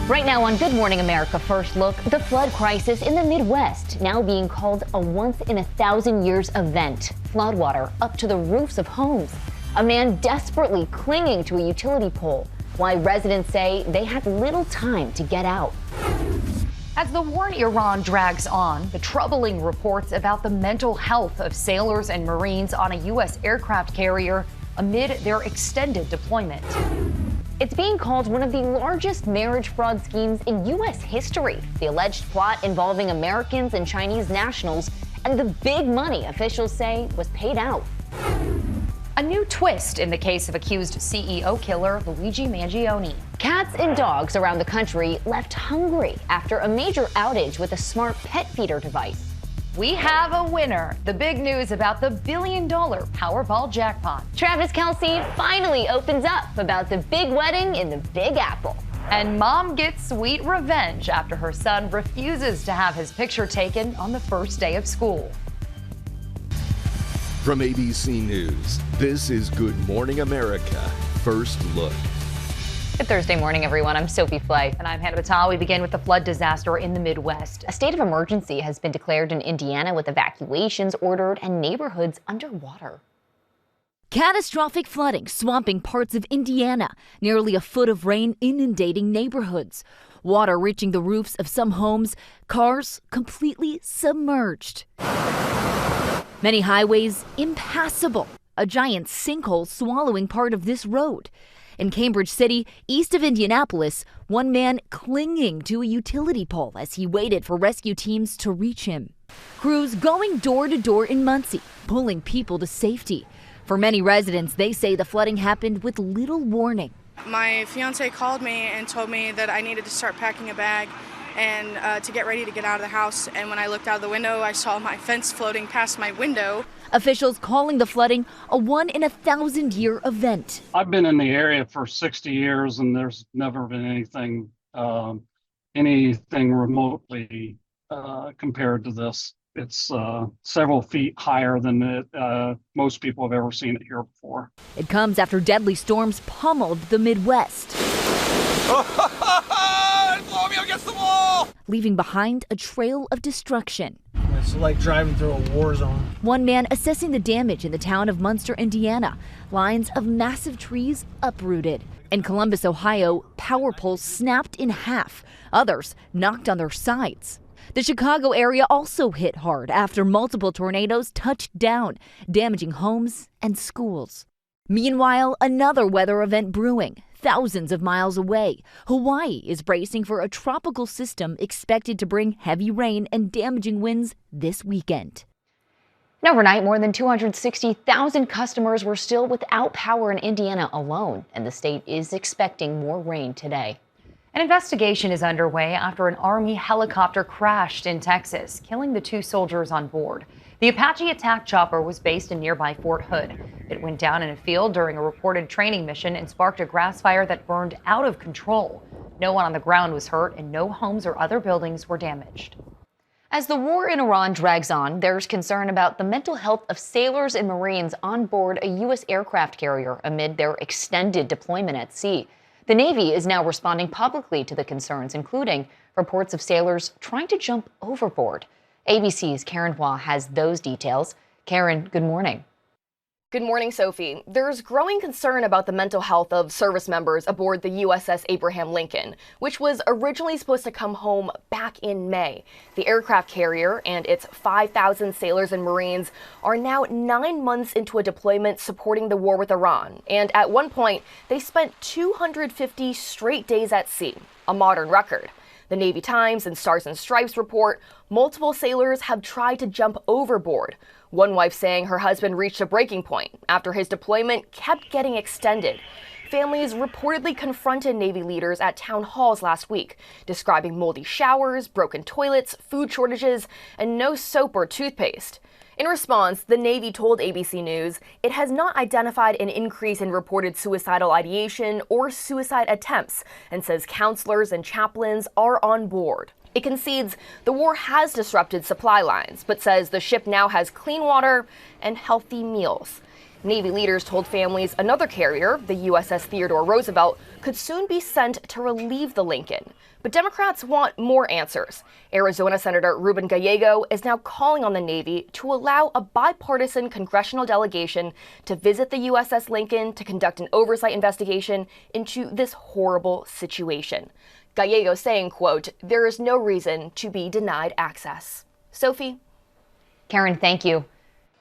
Right now on Good Morning America First Look, the flood crisis in the Midwest now being called a once-in-a-thousand-years event. Floodwater up to the roofs of homes. A man desperately clinging to a utility pole. Why residents say they had little time to get out. As the war in Iran drags on, the troubling reports about the mental health of sailors and Marines on a U.S. aircraft carrier amid their extended deployment. It's being called one of the largest marriage fraud schemes in U.S. history. The alleged plot involving Americans and Chinese nationals, and the big money officials say was paid out. A new twist in the case of accused CEO killer Luigi Mangione. Cats and dogs around the country left hungry after a major outage with a smart pet feeder device. We have a winner. The big news about the billion-dollar Powerball jackpot. Travis Kelce finally opens up about the big wedding in the Big Apple. And mom gets sweet revenge after her son refuses to have his picture taken on the first day of school. From ABC News, this is Good Morning America First Look. Good Thursday morning, everyone. I'm Sophie Flay. And I'm Hannah Batal. We begin with the flood disaster in the Midwest. A state of emergency has been declared in Indiana with evacuations ordered and neighborhoods underwater. Catastrophic flooding swamping parts of Indiana. Nearly a foot of rain inundating neighborhoods. Water reaching the roofs of some homes. Cars completely submerged. Many highways impassable. A giant sinkhole swallowing part of this road. In Cambridge City, east of Indianapolis, one man clinging to a utility pole as he waited for rescue teams to reach him. Crews going door to door in Muncie, pulling people to safety. For many residents, they say the flooding happened with little warning. My fiance called me and told me that I needed to start packing a bag and to get ready to get out of the house. And when I looked out of the window, I saw my fence floating past my window. Officials calling the flooding a one-in-a-thousand-year event. I've been in the area for 60 years, and there's never been anything remotely compared to this. It's several feet higher than most people have ever seen it here before. It comes after deadly storms pummeled the Midwest. Blow me against the wall! Leaving behind a trail of destruction. It's like driving through a war zone. One man assessing the damage in the town of Munster, Indiana. Lines of massive trees uprooted. In Columbus, Ohio, power poles snapped in half. Others knocked on their sides. The Chicago area also hit hard after multiple tornadoes touched down, damaging homes and schools. Meanwhile, another weather event brewing. Thousands of miles away, Hawaii is bracing for a tropical system expected to bring heavy rain and damaging winds this weekend. And overnight, more than 260,000 customers were still without power in Indiana alone, and the state is expecting more rain today. An investigation is underway after an Army helicopter crashed in Texas, killing the 2 soldiers on board. The Apache attack chopper was based in nearby Fort Hood. It went down in a field during a reported training mission and sparked a grass fire that burned out of control. No one on the ground was hurt, and no homes or other buildings were damaged. As the war in Iran drags on, there's concern about the mental health of sailors and Marines on board a U.S. aircraft carrier amid their extended deployment at sea. The Navy is now responding publicly to the concerns, including reports of sailors trying to jump overboard. ABC's Karen Hua has those details. Karen, good morning. Good morning, Sophie. There's growing concern about the mental health of service members aboard the USS Abraham Lincoln, which was originally supposed to come home back in May. The aircraft carrier and its 5,000 sailors and Marines are now 9 months into a deployment supporting the war with Iran. And at one point, they spent 250 straight days at sea, a modern record. The Navy Times and Stars and Stripes report multiple sailors have tried to jump overboard. One wife saying her husband reached a breaking point after his deployment kept getting extended. Families reportedly confronted Navy leaders at town halls last week, describing moldy showers, broken toilets, food shortages, and no soap or toothpaste. In response, the Navy told ABC News it has not identified an increase in reported suicidal ideation or suicide attempts and says counselors and chaplains are on board. It concedes the war has disrupted supply lines, but says the ship now has clean water and healthy meals. Navy leaders told families another carrier, the USS Theodore Roosevelt, could soon be sent to relieve the Lincoln. But Democrats want more answers. Arizona Senator Ruben Gallego is now calling on the Navy to allow a bipartisan congressional delegation to visit the USS Lincoln to conduct an oversight investigation into this horrible situation. Gallego saying, quote, "There is no reason to be denied access." Sophie? Karen, thank you.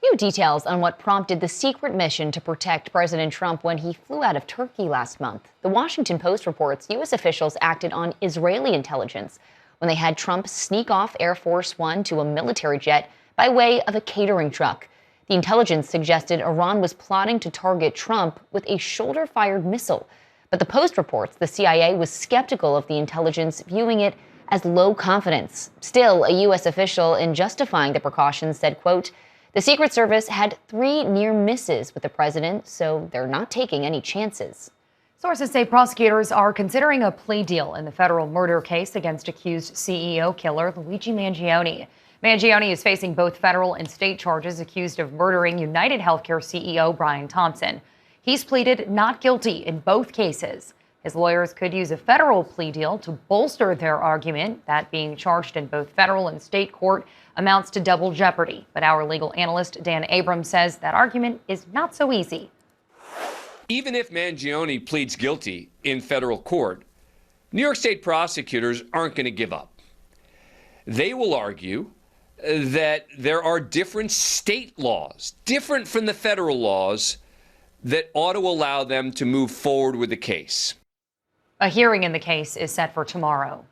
New details on what prompted the secret mission to protect President Trump when he flew out of Turkey last month. The Washington Post reports U.S. officials acted on Israeli intelligence when they had Trump sneak off Air Force One to a military jet by way of a catering truck. The intelligence suggested Iran was plotting to target Trump with a shoulder-fired missile. But the Post reports the CIA was skeptical of the intelligence, viewing it as low confidence. Still, a U.S. official in justifying the precautions said, quote, "The Secret Service had 3 near misses with the president, so they're not taking any chances." Sources say prosecutors are considering a plea deal in the federal murder case against accused CEO killer Luigi Mangione. Mangione is facing both federal and state charges, accused of murdering United Healthcare CEO Brian Thompson. He's pleaded not guilty in both cases. His lawyers could use a federal plea deal to bolster their argument that being charged in both federal and state court amounts to double jeopardy. But our legal analyst, Dan Abrams, says that argument is not so easy. Even if Mangione pleads guilty in federal court, New York State prosecutors aren't going to give up. They will argue that there are different state laws, different from the federal laws, that ought to allow them to move forward with the case. A hearing in the case is set for tomorrow.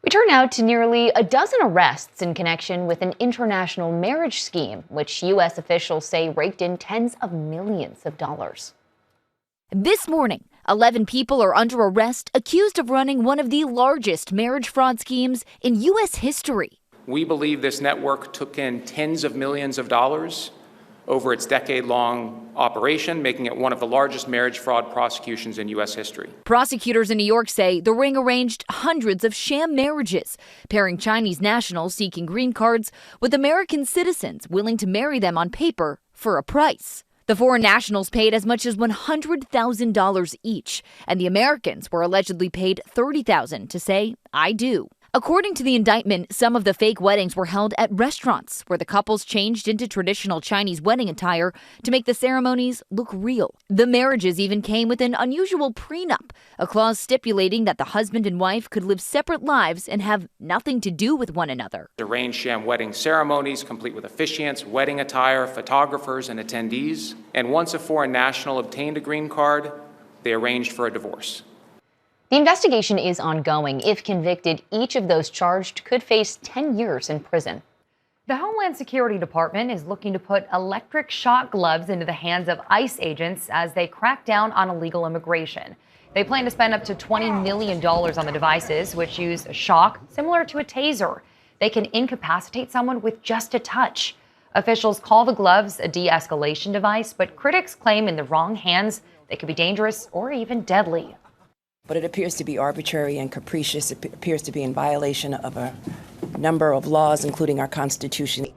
We turn now to nearly a dozen arrests in connection with an international marriage scheme, which U.S. officials say raked in tens of millions of dollars. This morning, 11 people are under arrest accused of running one of the largest marriage fraud schemes in U.S. history. We believe this network took in tens of millions of dollars over its decade-long operation, making it one of the largest marriage fraud prosecutions in U.S. history. Prosecutors in New York say the ring arranged hundreds of sham marriages, pairing Chinese nationals seeking green cards with American citizens willing to marry them on paper for a price. The foreign nationals paid as much as $100,000 each, and the Americans were allegedly paid $30,000 to say, "I do." According to the indictment, some of the fake weddings were held at restaurants where the couples changed into traditional Chinese wedding attire to make the ceremonies look real. The marriages even came with an unusual prenup, a clause stipulating that the husband and wife could live separate lives and have nothing to do with one another. Arranged sham wedding ceremonies, complete with officiants, wedding attire, photographers, and attendees. And once a foreign national obtained a green card, they arranged for a divorce. The investigation is ongoing. If convicted, each of those charged could face 10 years in prison. The Homeland Security Department is looking to put electric shock gloves into the hands of ICE agents as they crack down on illegal immigration. They plan to spend up to $20 million on the devices, which use a shock similar to a taser. They can incapacitate someone with just a touch. Officials call the gloves a de-escalation device, but critics claim in the wrong hands they could be dangerous or even deadly. But it appears to be arbitrary and capricious. It appears to be in violation of a number of laws, including our Constitution.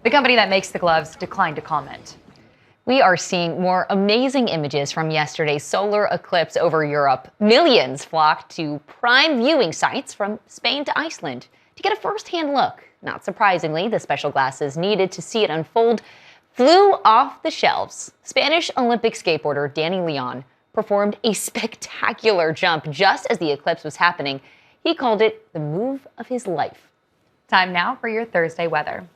The company that makes the gloves declined to comment. We are seeing more amazing images from yesterday's solar eclipse over Europe. Millions flocked to prime viewing sites from Spain to Iceland to get a first-hand look. Not surprisingly, the special glasses needed to see it unfold flew off the shelves. Spanish Olympic skateboarder Danny Leon performed a spectacular jump just as the eclipse was happening. He called it the move of his life. Time now for your Thursday weather.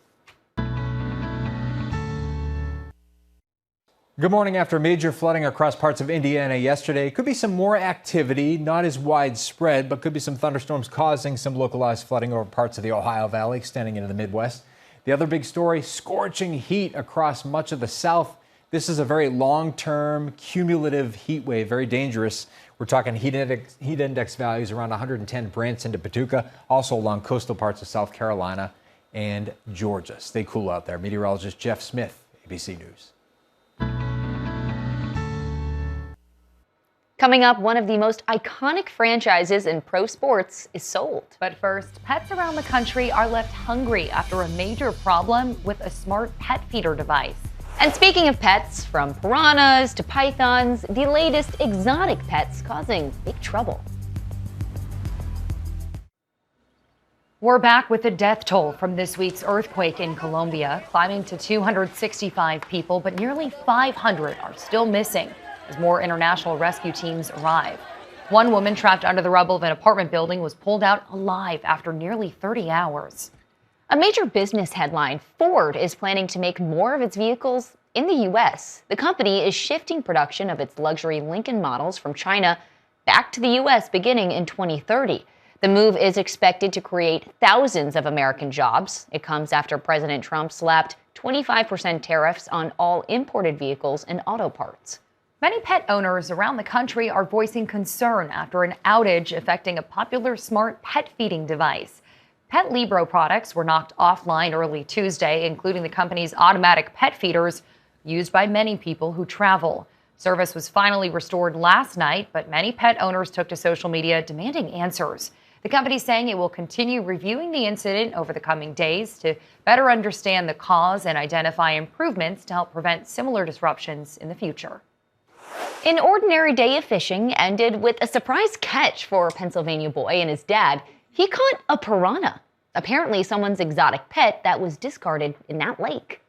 Good morning. After major flooding across parts of Indiana yesterday, could be some more activity, not as widespread, but could be some thunderstorms causing some localized flooding over parts of the Ohio Valley, extending into the Midwest. The other big story, scorching heat across much of the South. This is a very long-term cumulative heat wave, very dangerous. We're talking heat index values around 110 Branson to Paducah, also along coastal parts of South Carolina and Georgia. Stay cool out there. Meteorologist Jeff Smith, ABC News. Coming up, one of the most iconic franchises in pro sports is sold. But first, pets around the country are left hungry after a major problem with a smart pet feeder device. And speaking of pets, from piranhas to pythons, the latest exotic pets causing big trouble. We're back with the death toll from this week's earthquake in Colombia, climbing to 265 people, but nearly 500 are still missing as more international rescue teams arrive. One woman trapped under the rubble of an apartment building was pulled out alive after nearly 30 hours. A major business headline: Ford is planning to make more of its vehicles in the U.S. The company is shifting production of its luxury Lincoln models from China back to the U.S. beginning in 2030. The move is expected to create thousands of American jobs. It comes after President Trump slapped 25% tariffs on all imported vehicles and auto parts. Many pet owners around the country are voicing concern after an outage affecting a popular smart pet feeding device. Pet Libro products were knocked offline early Tuesday, including the company's automatic pet feeders used by many people who travel. Service was finally restored last night, but many pet owners took to social media demanding answers. The company is saying it will continue reviewing the incident over the coming days to better understand the cause and identify improvements to help prevent similar disruptions in the future. An ordinary day of fishing ended with a surprise catch for a Pennsylvania boy and his dad. He caught a piranha, apparently someone's exotic pet that was discarded in that lake.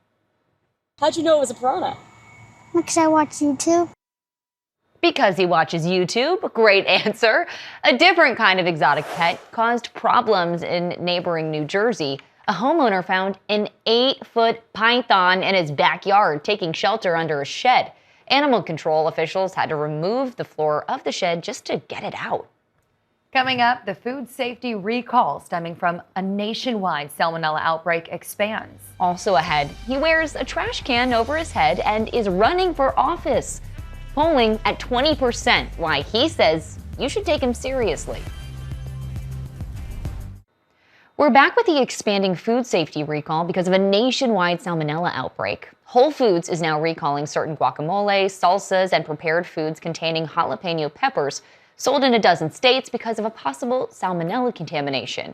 How'd you know it was a piranha? Because I watch YouTube. Because he watches YouTube? Great answer. A different kind of exotic pet caused problems in neighboring New Jersey. A homeowner found an 8-foot python in his backyard, taking shelter under a shed. Animal control officials had to remove the floor of the shed just to get it out. Coming up, the food safety recall stemming from a nationwide salmonella outbreak expands. Also ahead, he wears a trash can over his head and is running for office. Polling at 20%, why he says you should take him seriously. We're back with the expanding food safety recall because of a nationwide salmonella outbreak. Whole Foods is now recalling certain guacamole, salsas, and prepared foods containing jalapeno peppers sold in a dozen states because of a possible salmonella contamination.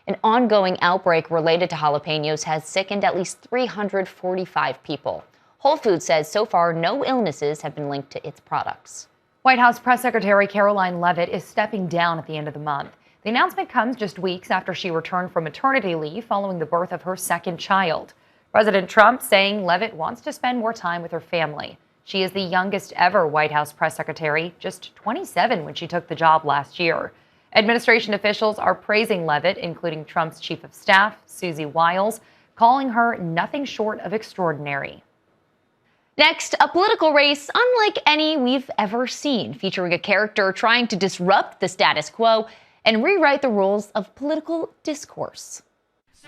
An ongoing outbreak related to jalapenos has sickened at least 345 people. Whole Foods says so far no illnesses have been linked to its products. White House Press Secretary Caroline Leavitt is stepping down at the end of the month. The announcement comes just weeks after she returned from maternity leave following the birth of her second child. President Trump saying Leavitt wants to spend more time with her family. She is the youngest ever White House press secretary, just 27 when she took the job last year. Administration officials are praising Leavitt, including Trump's chief of staff, Susie Wiles, calling her nothing short of extraordinary. Next, a political race unlike any we've ever seen, featuring a character trying to disrupt the status quo and rewrite the rules of political discourse.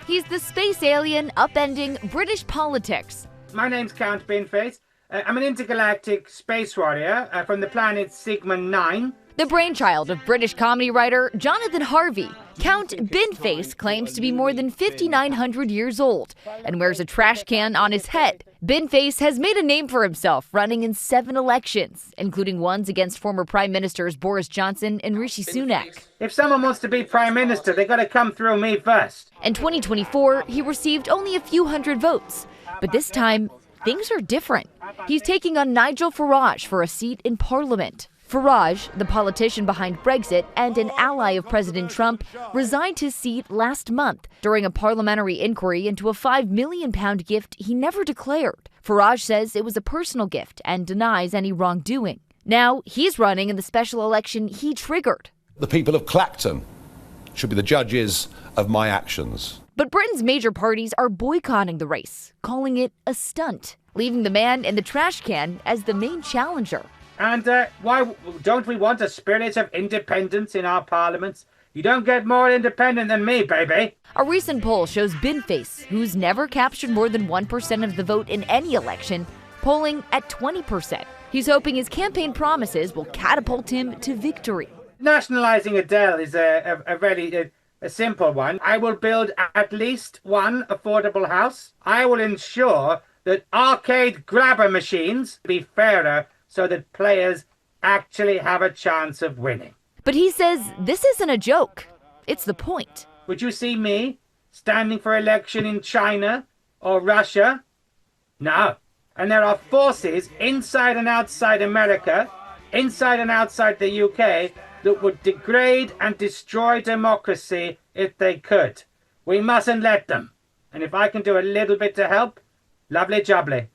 He's the space alien upending British politics. My name's Count Binface. I'm an intergalactic space warrior from the planet Sigma 9. The brainchild of British comedy writer Jonathan Harvey, Count Binface claims to be more than 5,900 years old and wears a trash can on his head. Binface has made a name for himself running in 7 elections, including ones against former Prime Ministers Boris Johnson and Rishi Sunak. If someone wants to be Prime Minister, they got to come through me first. In 2024, he received only a few hundred votes, but this time, things are different. He's taking on Nigel Farage for a seat in Parliament. Farage, the politician behind Brexit and an ally of President Trump, resigned his seat last month during a parliamentary inquiry into a £5 million gift he never declared. Farage says it was a personal gift and denies any wrongdoing. Now he's running in the special election he triggered. The people of Clacton should be the judges of my actions. But Britain's major parties are boycotting the race, calling it a stunt, leaving the man in the trash can as the main challenger. And why don't we want a spirit of independence in our parliaments? You don't get more independent than me, baby. A recent poll shows Binface, who's never captured more than 1% of the vote in any election, polling at 20%. He's hoping his campaign promises will catapult him to victory. Nationalising Adele is a very simple one. I will build at least one affordable house. I will ensure that arcade grabber machines be fairer so that players actually have a chance of winning. But he says this isn't a joke. It's the point. Would you see me standing for election in China or Russia? No. And there are forces inside and outside America, inside and outside the UK, that would degrade and destroy democracy if they could. We mustn't let them. And if I can do a little bit to help, lovely jubbly.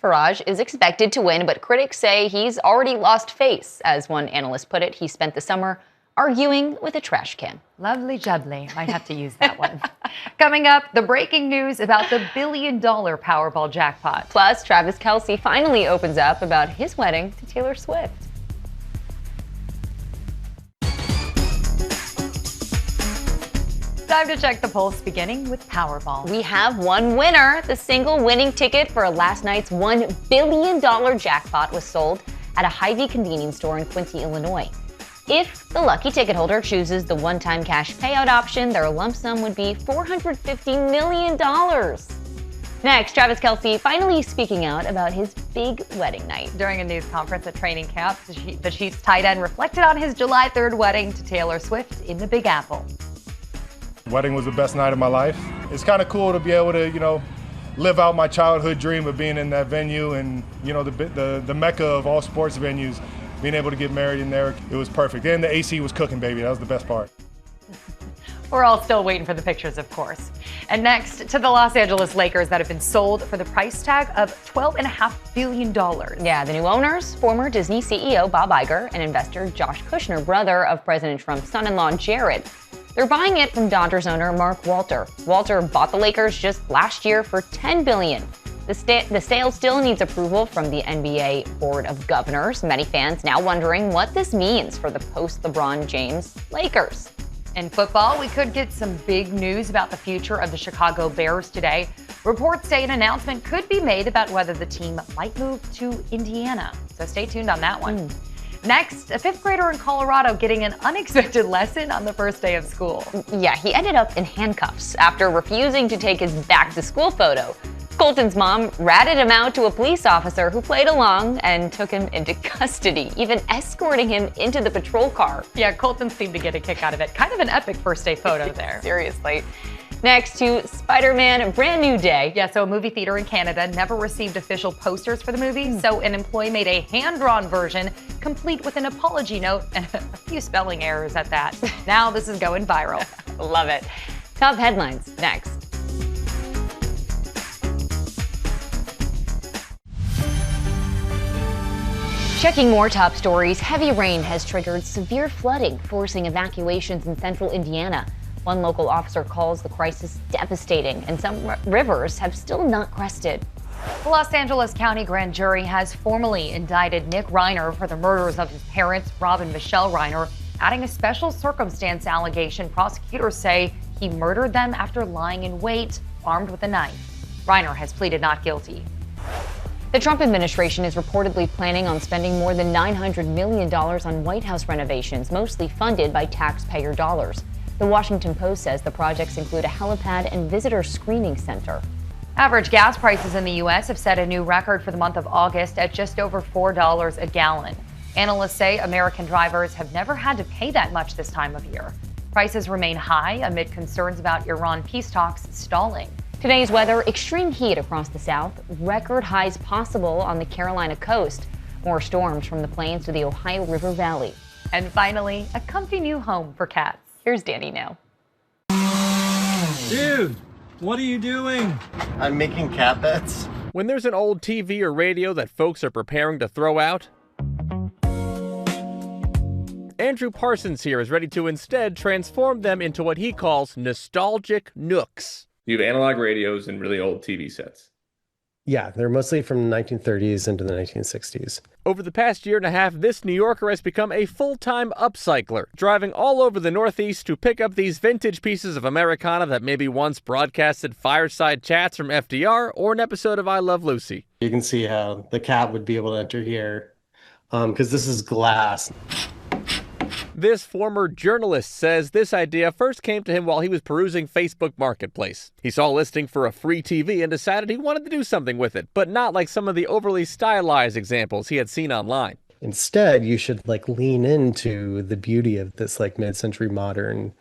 Farage is expected to win, but critics say he's already lost face. As one analyst put it, he spent the summer arguing with a trash can. Lovely jubbly. Might have to use that one. Coming up, the breaking news about the $1 billion Powerball jackpot. Plus, Travis Kelce finally opens up about his wedding to Taylor Swift. Time to check the polls, beginning with Powerball. We have one winner. The single winning ticket for last night's $1 billion jackpot was sold at a Hy-Vee convenience store in Quincy, Illinois. If the lucky ticket holder chooses the one-time cash payout option, their lump sum would be $450 million. Next, Travis Kelce finally speaking out about his big wedding night. During a news conference at training camp, the Chiefs tight end reflected on his July 3rd wedding to Taylor Swift in the Big Apple. Wedding was the best night of my life. It's kind of cool to be able to, live out my childhood dream of being in that venue and, the mecca of all sports venues. Being able to get married in there, it was perfect. And the AC was cooking, baby. That was the best part. We're all still waiting for the pictures, of course. And next, to the Los Angeles Lakers that have been sold for the price tag of $12.5 billion. Yeah, the new owners, former Disney CEO Bob Iger and investor Josh Kushner, brother of President Trump's son-in-law Jared. They're buying it from Dodgers owner Mark Walter. Walter bought the Lakers just last year for $10 billion. The sale still needs approval from the NBA Board of Governors. Many fans now wondering what this means for the post-LeBron James Lakers. In football, we could get some big news about the future of the Chicago Bears today. Reports say an announcement could be made about whether the team might move to Indiana. So stay tuned on that one. Next, a fifth grader in Colorado getting an unexpected lesson on the first day of school. Yeah, he ended up in handcuffs after refusing to take his back-to-school photo. Colton's mom ratted him out to a police officer who played along and took him into custody, even escorting him into the patrol car. Yeah, Colton seemed to get a kick out of it. Kind of an epic first day photo there. Seriously. Next to Spider-Man, A Brand New Day. Yeah, so a movie theater in Canada never received official posters for the movie, so an employee made a hand-drawn version, complete with an apology note and a few spelling errors at that. Now this is going viral. Love it. Top headlines next. Checking more top stories, heavy rain has triggered severe flooding, forcing evacuations in central Indiana. One local officer calls the crisis devastating, and some rivers have still not crested. The Los Angeles County Grand Jury has formally indicted Nick Reiner for the murders of his parents, Rob and Michelle Reiner, adding a special circumstance allegation. Prosecutors say he murdered them after lying in wait, armed with a knife. Reiner has pleaded not guilty. The Trump administration is reportedly planning on spending more than $900 million on White House renovations, mostly funded by taxpayer dollars. The Washington Post says the projects include a helipad and visitor screening center. Average gas prices in the U.S. have set a new record for the month of August at just over $4 a gallon. Analysts say American drivers have never had to pay that much this time of year. Prices remain high amid concerns about Iran peace talks stalling. Today's weather, extreme heat across the south, record highs possible on the Carolina coast, more storms from the plains to the Ohio River Valley. And finally, a comfy new home for cats. Here's Danny now. Dude, what are you doing? I'm making cat beds. When there's an old TV or radio that folks are preparing to throw out, Andrew Parsons here is ready to instead transform them into what he calls nostalgic nooks. You have analog radios and really old TV sets. Yeah, they're mostly from the 1930s into the 1960s. Over the past year and a half, this New Yorker has become a full-time upcycler, driving all over the Northeast to pick up these vintage pieces of Americana that maybe once broadcasted fireside chats from FDR or an episode of I Love Lucy. You can see how the cat would be able to enter here, because this is glass. This former journalist says this idea first came to him while he was perusing Facebook Marketplace. He saw a listing for a free TV and decided he wanted to do something with it, but not like some of the overly stylized examples he had seen online. Instead, you should lean into the beauty of this mid-century modern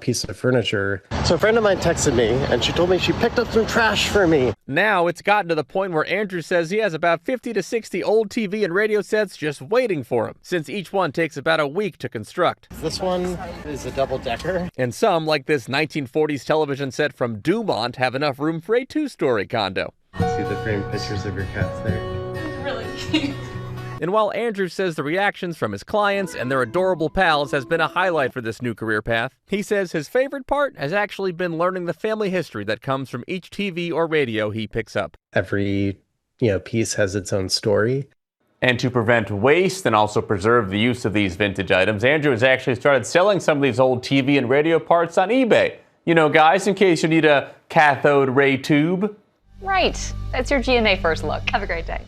piece of furniture. So a friend of mine texted me, and she told me she picked up some trash for me. Now it's gotten to the point where Andrew says he has about 50 to 60 old TV and radio sets just waiting for him, since each one takes about a week to construct. This one is a double-decker. And some, like this 1940s television set from Dumont, have enough room for a 2-story condo. See the framed pictures of your cats there? Really cute. And while Andrew says the reactions from his clients and their adorable pals has been a highlight for this new career path, he says his favorite part has actually been learning the family history that comes from each TV or radio he picks up. Every, piece has its own story. And to prevent waste and also preserve the use of these vintage items, Andrew has actually started selling some of these old TV and radio parts on eBay. Guys, in case you need a cathode ray tube. Right. That's your GMA First Look. Have a great day.